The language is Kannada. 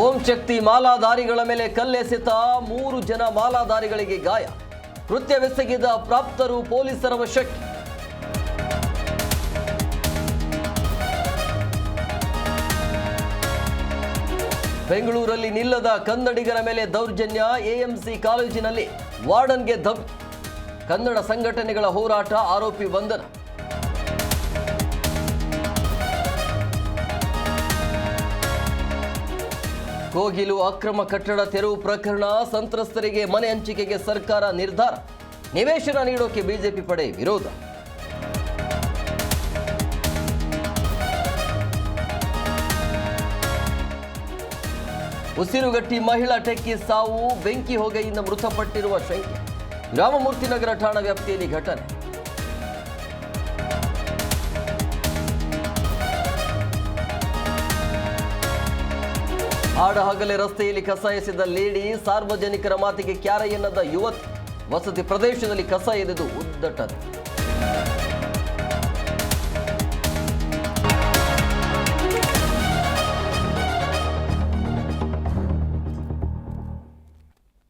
ಓಂ ಶಕ್ತಿ ಮಾಲಾಧಾರಿಗಳ ಮೇಲೆ ಕಲ್ಲೆಸೆತ 3 ಜನ ಮಾಲಾಧಾರಿಗಳಿಗೆ ಗಾಯ. ಕೃತ್ಯವೆಸಗಿದ ಪ್ರಾಪ್ತರು ಪೊಲೀಸರ ವಶಕ್ಕೆ. ಬೆಂಗಳೂರಲ್ಲಿ ನಿಲ್ಲದ ಕನ್ನಡಿಗರ ಮೇಲೆ ದೌರ್ಜನ್ಯ. ಎಎಂಸಿ ಕಾಲೇಜಿನಲ್ಲಿ ವಾರ್ಡನ್ಗೆ ಧಮಕಿ. ಕನ್ನಡ ಸಂಘಟನೆಗಳ ಹೋರಾಟ, ಆರೋಪಿ ಬಂಧನ. ಕೋಗಿಲು ಅಕ್ರಮ ಕಟ್ಟಡ ತೆರವು ಪ್ರಕರಣ. ಸಂತ್ರಸ್ತರಿಗೆ ಮನೆ ಹಂಚಿಕೆಗೆ ಸರ್ಕಾರ ನಿರ್ಧಾರ. ನಿವೇಶನ ನೀಡೋಕೆ ಬಿಜೆಪಿ ಪಡೆ ವಿರೋಧ. ಉಸಿರುಗಟ್ಟಿ ಮಹಿಳಾ ಟೆಕ್ಕಿ ಸಾವು. ಬೆಂಕಿ ಹೊಗೆಯಿಂದ ಮೃತಪಟ್ಟಿರುವ ಶಂಕೆ. ರಾಮಮೂರ್ತಿ ನಗರ ಠಾಣಾ ವ್ಯಾಪ್ತಿಯಲ್ಲಿ ಘಟನೆ. ಆಡಹಗಲೇ ರಸ್ತೆಯಲ್ಲಿ ಕಸ ಎಸೆದ ಲೇಡಿ. ಸಾರ್ವಜನಿಕರ ಮಾತಿಗೆ ಕ್ಯಾರೆ ಎನ್ನದ ಯುವತಿ. ವಸತಿ ಪ್ರದೇಶದಲ್ಲಿ ಕಸ ಎಸೆದು ಉದ್ದಟನೆ.